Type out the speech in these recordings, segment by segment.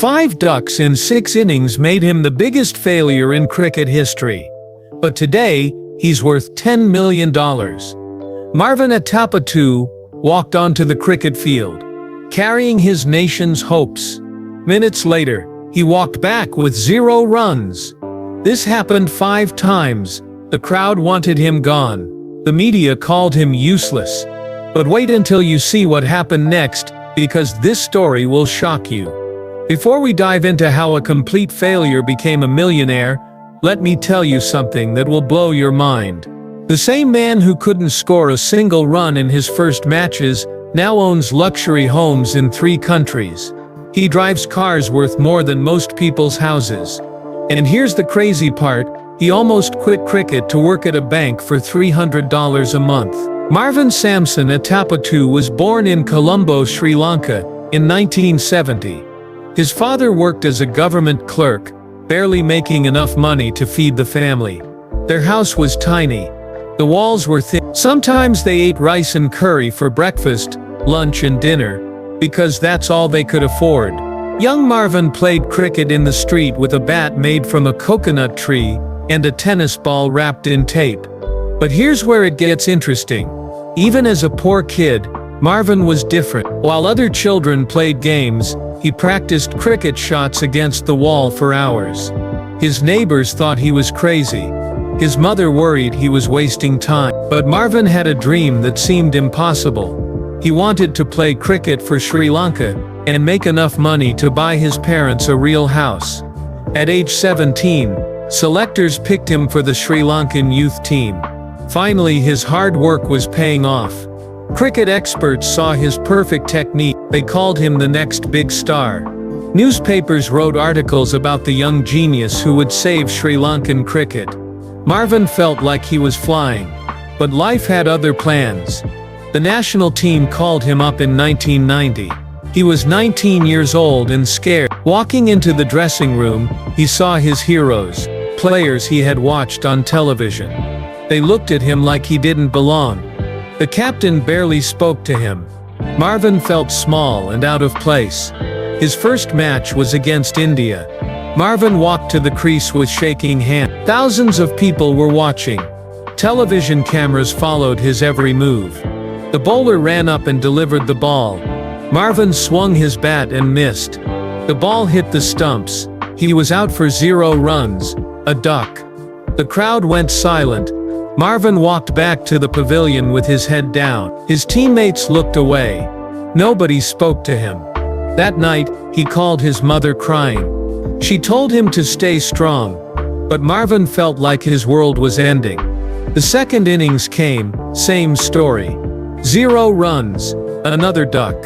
5 ducks in 6 innings made him the biggest failure in cricket history. But today, he's worth $10 million. Marvan Atapattu walked onto the cricket field, carrying his nation's hopes. Minutes later, he walked back with 0 runs. This happened 5 times. The crowd wanted him gone. The media called him useless. But wait until you see what happened next, because this story will shock you. Before we dive into how a complete failure became a millionaire, let me tell you something that will blow your mind. The same man who couldn't score a single run in his first matches now owns luxury homes in 3 countries. He drives cars worth more than most people's houses. And here's the crazy part, he almost quit cricket to work at a bank for $300 a month. Marvan Atapattu was born in Colombo, Sri Lanka, in 1970. His father worked as a government clerk, barely making enough money to feed the family. Their house was tiny. The walls were thin. Sometimes they ate rice and curry for breakfast, lunch and dinner, because that's all they could afford. Young Marvan played cricket in the street with a bat made from a coconut tree and a tennis ball wrapped in tape. But here's where it gets interesting. Even as a poor kid, Marvan was different. While other children played games, he practiced cricket shots against the wall for hours. His neighbors thought he was crazy. His mother worried he was wasting time. But Marvan had a dream that seemed impossible. He wanted to play cricket for Sri Lanka and make enough money to buy his parents a real house. At age 17, selectors picked him for the Sri Lankan youth team. Finally, his hard work was paying off. Cricket experts saw his perfect technique. They called him the next big star. Newspapers wrote articles about the young genius who would save Sri Lankan cricket. Marvan felt like he was flying. But life had other plans. The national team called him up in 1990. He was 19 years old and scared. Walking into the dressing room, he saw his heroes, players he had watched on television. They looked at him like he didn't belong. The captain barely spoke to him. Marvan felt small and out of place. His first match was against India. Marvan walked to the crease with shaking hands. Thousands of people were watching. Television cameras followed his every move. The bowler ran up and delivered the ball. Marvan swung his bat and missed. The ball hit the stumps. He was out for 0 runs, a duck. The crowd went silent. Marvan walked back to the pavilion with his head down. His teammates looked away. Nobody spoke to him. That night, he called his mother crying. She told him to stay strong. But Marvan felt like his world was ending. The second innings came, same story. 0 runs, another duck.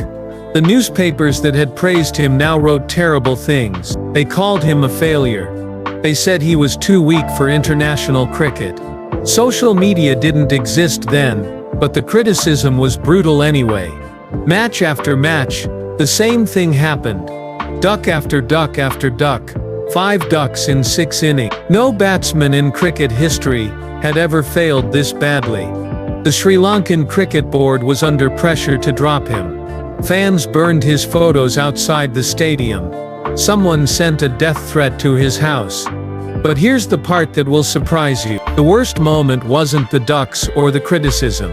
The newspapers that had praised him now wrote terrible things. They called him a failure. They said he was too weak for international cricket. Social media didn't exist then, but the criticism was brutal anyway. Match after match, the same thing happened. Duck after duck after duck. 5 ducks in 6 innings. No batsman in cricket history had ever failed this badly. The Sri Lankan Cricket Board was under pressure to drop him. Fans burned his photos outside the stadium. Someone sent a death threat to his house. But here's the part that will surprise you. The worst moment wasn't the ducks or the criticism.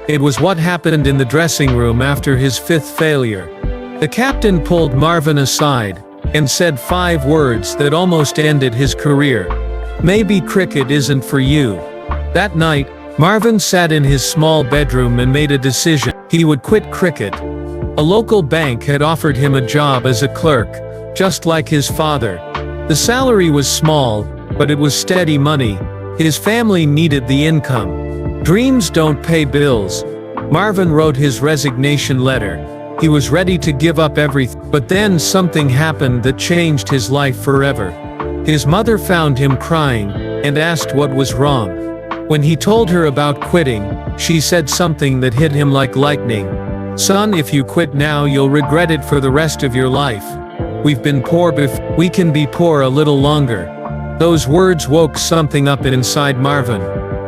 It was what happened in the dressing room after his 5th failure. The captain pulled Marvan aside and said 5 words that almost ended his career. Maybe cricket isn't for you. That night, Marvan sat in his small bedroom and made a decision. He would quit cricket. A local bank had offered him a job as a clerk, just like his father. The salary was small, but it was steady money. His family needed the income. Dreams don't pay bills. Marvan wrote his resignation letter. He was ready to give up everything. But then something happened that changed his life forever. His mother found him crying and asked what was wrong. When he told her about quitting, she said something that hit him like lightning. "Son, if you quit now, you'll regret it for the rest of your life. We've been poor before. We can be poor a little longer." Those words woke something up inside Marvan.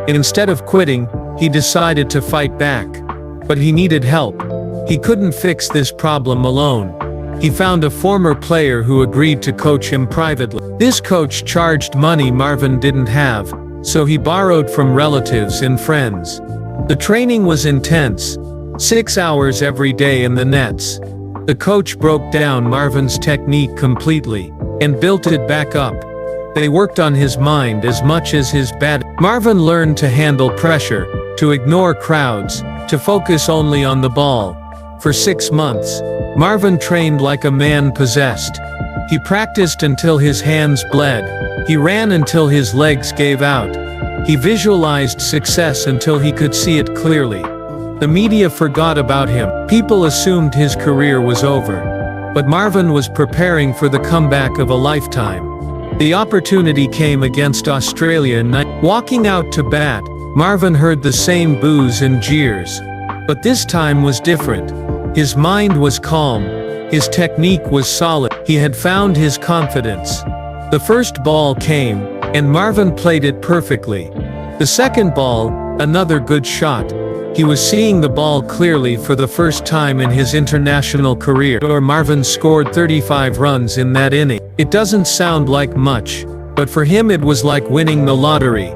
Instead of quitting, he decided to fight back. But he needed help. He couldn't fix this problem alone. he found a former player who agreed to coach him privately. This coach charged money Marvan didn't have, so he borrowed from relatives and friends. The training was intense, 6 hours every day in the nets. The coach broke down Marvan's technique completely and built it back up. They worked on his mind as much as his bat. Marvan learned to handle pressure, to ignore crowds, to focus only on the ball. For 6 months, Marvan trained like a man possessed. He practiced until his hands bled. He ran until his legs gave out. He visualized success until he could see it clearly. The media forgot about him. People assumed his career was over. But Marvan was preparing for the comeback of a lifetime. The opportunity came against Australia in walking out to bat, Marvan heard the same boos and jeers. But this time was different. His mind was calm. His technique was solid. He had found his confidence. The first ball came, and Marvan played it perfectly. The second ball, another good shot. He was seeing the ball clearly for the first time in his international career. Marvan scored 35 runs in that inning. It doesn't sound like much, but for him it was like winning the lottery.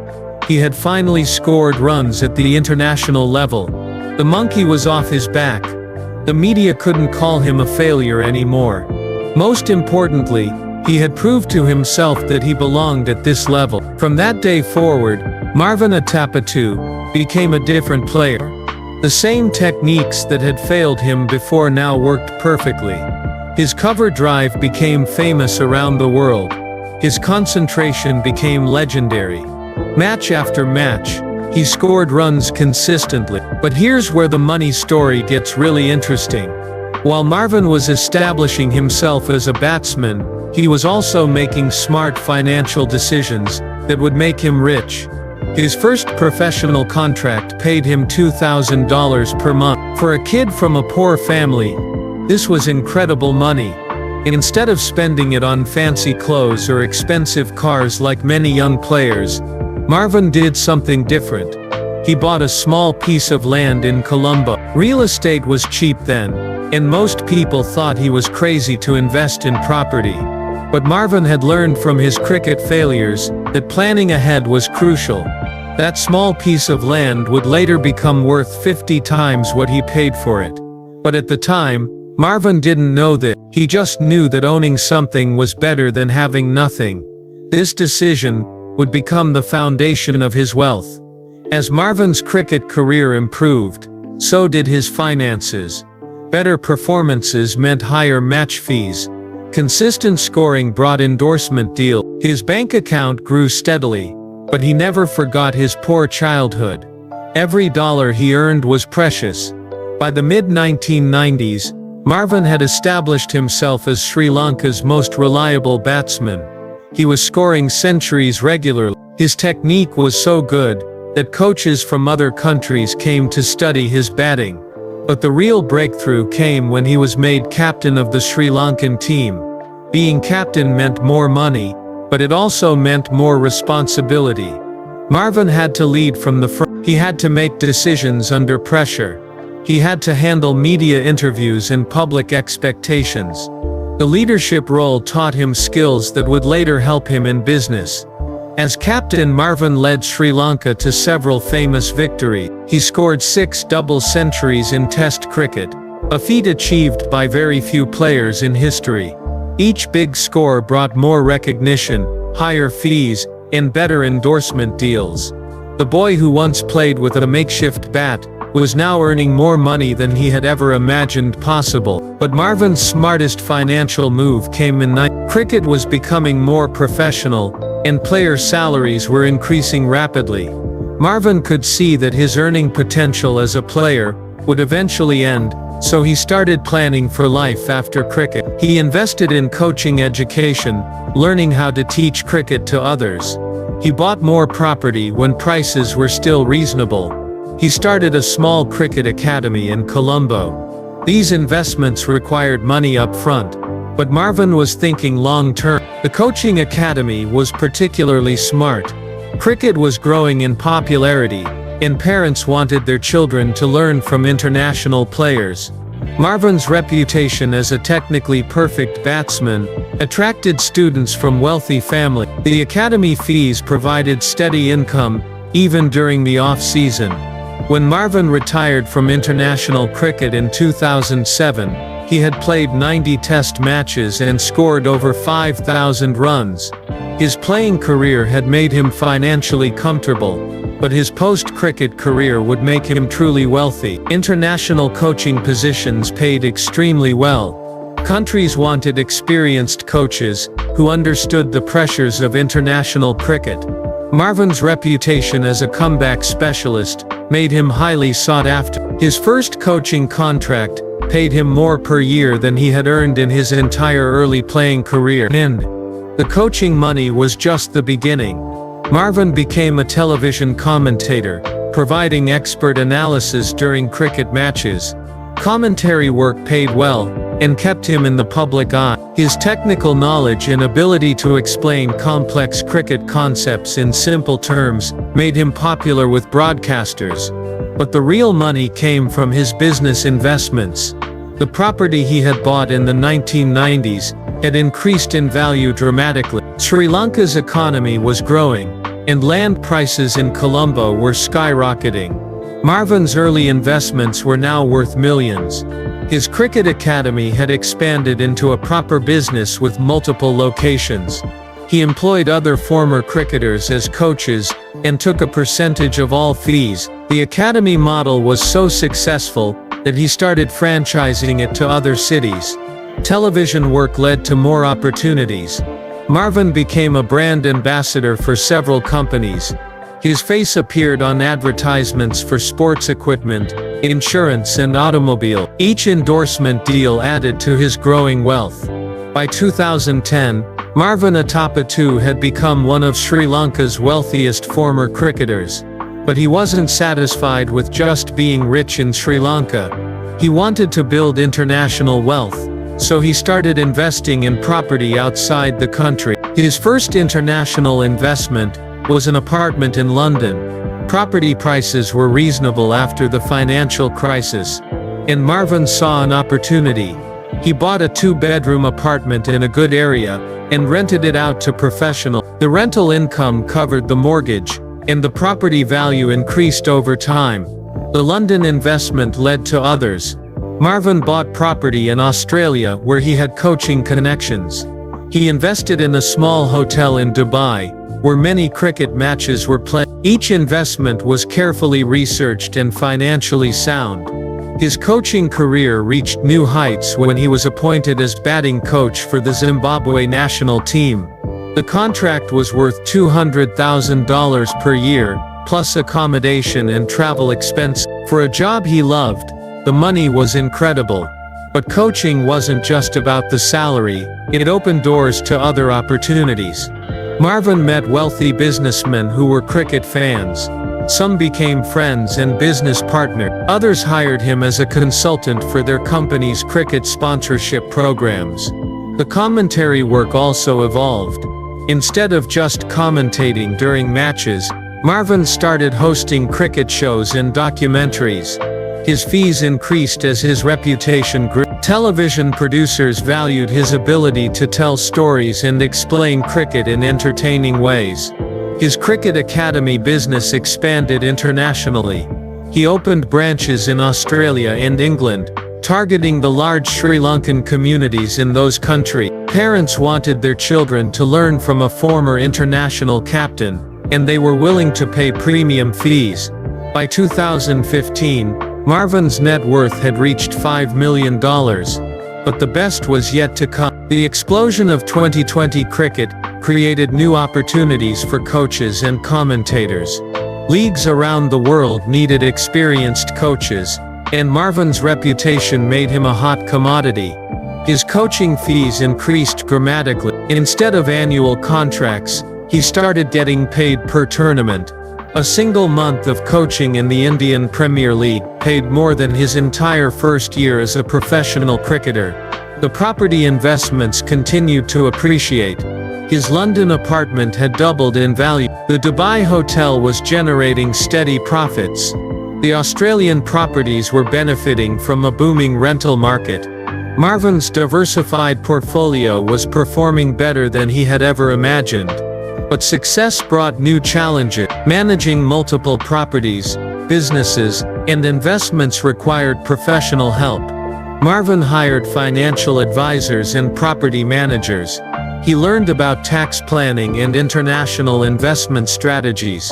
He had finally scored runs at the international level. The monkey was off his back. The media couldn't call him a failure anymore. Most importantly, he had proved to himself that he belonged at this level. From that day forward, Marvan Atapattu became a different player. The same techniques that had failed him before now worked perfectly. His cover drive became famous around the world. His concentration became legendary. Match after match, he scored runs consistently. But here's where the money story gets really interesting. While Marvan was establishing himself as a batsman, he was also making smart financial decisions that would make him rich. His first professional contract paid him $2,000 per month. For a kid from a poor family, this was incredible money. Instead of spending it on fancy clothes or expensive cars like many young players, Marvan did something different. He bought a small piece of land in Colombo. Real estate was cheap then, and most people thought he was crazy to invest in property. But Marvan had learned from his cricket failures that planning ahead was crucial. That small piece of land would later become worth 50 times what he paid for it. But at the time, Marvan didn't know that. He just knew that owning something was better than having nothing. This decision would become the foundation of his wealth. As Marvan's cricket career improved, so did his finances. Better performances meant higher match fees. Consistent scoring brought endorsement deals. His bank account grew steadily, but he never forgot his poor childhood. Every dollar he earned was precious. By the mid-1990s, Marvan had established himself as Sri Lanka's most reliable batsman. He was scoring centuries regularly. His technique was so good that coaches from other countries came to study his batting. But the real breakthrough came when he was made captain of the Sri Lankan team. Being captain meant more money, but it also meant more responsibility. Marvan had to lead from the front. He had to make decisions under pressure. He had to handle media interviews and public expectations. The leadership role taught him skills that would later help him in business. As captain, Marvan led Sri Lanka to several famous victories. He scored 6 double centuries in Test cricket, a feat achieved by very few players in history. Each big score brought more recognition, higher fees, and better endorsement deals. The boy who once played with a makeshift bat was now earning more money than he had ever imagined possible. But Marvan's smartest financial move came in cricket was becoming more professional, and player salaries were increasing rapidly. Marvan could see that his earning potential as a player would eventually end, so he started planning for life after cricket. He invested in coaching education, learning how to teach cricket to others. He bought more property when prices were still reasonable. He started a small cricket academy in Colombo. These investments required money up front, but Marvan was thinking long-term. The coaching academy was particularly smart. Cricket was growing in popularity, and parents wanted their children to learn from international players. Marvan's reputation as a technically perfect batsman attracted students from wealthy families. The academy fees provided steady income, even during the off-season. When Marvan retired from international cricket in 2007, he had played 90 test matches and scored over 5,000 runs. His playing career had made him financially comfortable, but his post-cricket career would make him truly wealthy. International coaching positions paid extremely well. Countries wanted experienced coaches who understood the pressures of international cricket. Marvan's reputation as a comeback specialist made him highly sought after. His first coaching contract paid him more per year than he had earned in his entire early playing career. The coaching money was just the beginning. Marvan became a television commentator, providing expert analysis during cricket matches. Commentary work paid well, and kept him in the public eye. His technical knowledge and ability to explain complex cricket concepts in simple terms made him popular with broadcasters. But the real money came from his business investments. The property he had bought in the 1990s had increased in value dramatically. Sri Lanka's economy was growing, and land prices in Colombo were skyrocketing. Marvan's early investments were now worth millions. His cricket academy had expanded into a proper business with multiple locations. He employed other former cricketers as coaches and took a percentage of all fees. The academy model was so successful that he started franchising it to other cities. Television work led to more opportunities. Marvan became a brand ambassador for several companies. His face appeared on advertisements for sports equipment, insurance and automobile. Each endorsement deal added to his growing wealth. By 2010, Marvan Atapattu had become one of Sri Lanka's wealthiest former cricketers. But he wasn't satisfied with just being rich in Sri Lanka. He wanted to build international wealth, so he started investing in property outside the country. His first international investment was an apartment in London. Property prices were reasonable after the financial crisis, and Marvan saw an opportunity. He bought a 2-bedroom apartment in a good area and rented it out to professionals. The rental income covered the mortgage, and the property value increased over time. The London investment led to others. Marvan bought property in Australia where he had coaching connections. He invested in a small hotel in Dubai, where many cricket matches were played. Each investment was carefully researched and financially sound. His coaching career reached new heights when he was appointed as batting coach for the Zimbabwe national team. The contract was worth $200,000 per year, plus accommodation and travel expense. For a job he loved, the money was incredible. But coaching wasn't just about the salary, it opened doors to other opportunities. Marvan met wealthy businessmen who were cricket fans. Some became friends and business partners. Others hired him as a consultant for their company's cricket sponsorship programs. The commentary work also evolved. Instead of just commentating during matches, Marvan started hosting cricket shows and documentaries. His fees increased as his reputation grew. Television producers valued his ability to tell stories and explain cricket in entertaining ways. His cricket academy business expanded internationally. He opened branches in Australia and England, targeting the large Sri Lankan communities in those countries. Parents wanted their children to learn from a former international captain, and they were willing to pay premium fees. By 2015, Marvan's net worth had reached $5 million. But the best was yet to come. The explosion of 2020 cricket created new opportunities for coaches and commentators. Leagues around the world needed experienced coaches, and Marvan's reputation made him a hot commodity. His coaching fees increased dramatically. Instead of annual contracts, he started getting paid per tournament. A single month of coaching in the Indian Premier League paid more than his entire first year as a professional cricketer. The property investments continued to appreciate. His London apartment had doubled in value. The Dubai hotel was generating steady profits. The Australian properties were benefiting from a booming rental market. Marvan's diversified portfolio was performing better than he had ever imagined. But success brought new challenges. Managing multiple properties, businesses, and investments required professional help. Marvan hired financial advisors and property managers. He learned about tax planning and international investment strategies.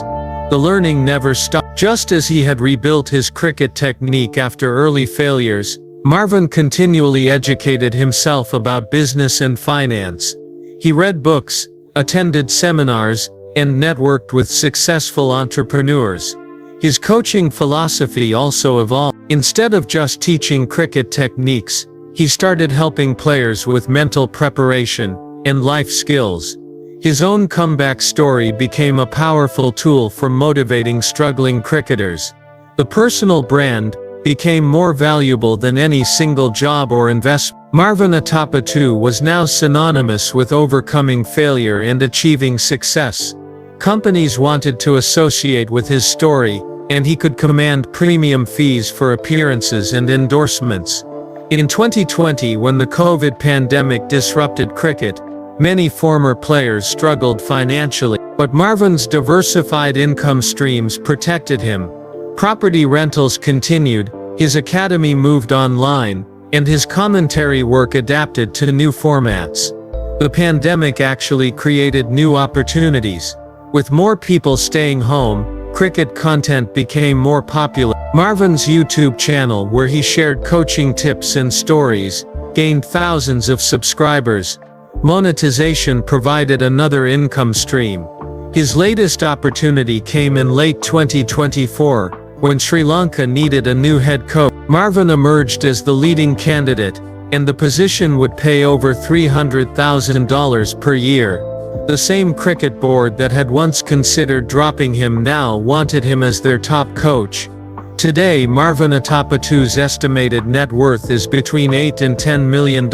The learning never stopped. Just as he had rebuilt his cricket technique after early failures, Marvan continually educated himself about business and finance. He read books, attended seminars, and networked with successful entrepreneurs. His coaching philosophy also evolved. Instead of just teaching cricket techniques, he started helping players with mental preparation and life skills. His own comeback story became a powerful tool for motivating struggling cricketers. The personal brand became more valuable than any single job or investment. Marvan Atapattu was now synonymous with overcoming failure and achieving success. Companies wanted to associate with his story, and he could command premium fees for appearances and endorsements. In 2020, when the COVID pandemic disrupted cricket, many former players struggled financially, but Marvan's diversified income streams protected him. Property rentals continued, his academy moved online, and his commentary work adapted to new formats. The pandemic actually created new opportunities. With more people staying home, cricket content became more popular. Marvan's YouTube channel, where he shared coaching tips and stories, gained thousands of subscribers. Monetization provided another income stream. His latest opportunity came in late 2024, when Sri Lanka needed a new head coach. Marvan emerged as the leading candidate, and the position would pay over $300,000 per year. The same cricket board that had once considered dropping him now wanted him as their top coach. Today, Marvan Atapattu's estimated net worth is between $8 and $10 million.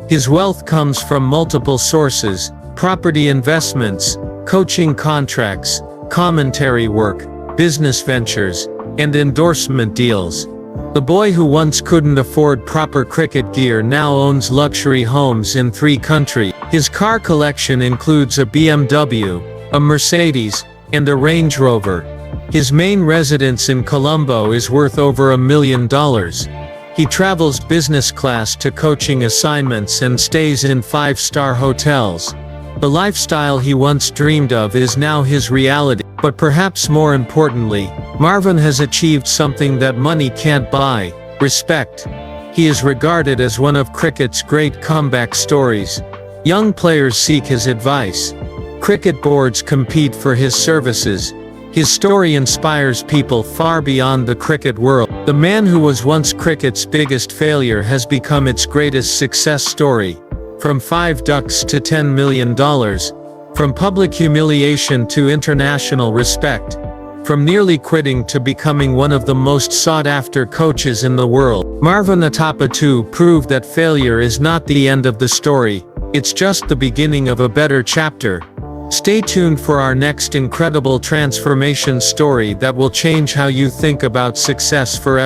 His wealth comes from multiple sources: property investments, coaching contracts, commentary work, business ventures, and endorsement deals. The boy who once couldn't afford proper cricket gear now owns luxury homes in 3 countries. His car collection includes a BMW, a Mercedes, and a Range Rover. His main residence in Colombo is worth over $1 million. He travels business class to coaching assignments and stays in 5-star hotels. The lifestyle he once dreamed of is now his reality. But perhaps more importantly, Marvan has achieved something that money can't buy: respect. He is regarded as one of cricket's great comeback stories. Young players seek his advice. Cricket boards compete for his services. His story inspires people far beyond the cricket world. The man who was once cricket's biggest failure has become its greatest success story. From 5 ducks to $10 million. From public humiliation to international respect. From nearly quitting to becoming one of the most sought-after coaches in the world. Marvan Atapattu proved that failure is not the end of the story, it's just the beginning of a better chapter. Stay tuned for our next incredible transformation story that will change how you think about success forever.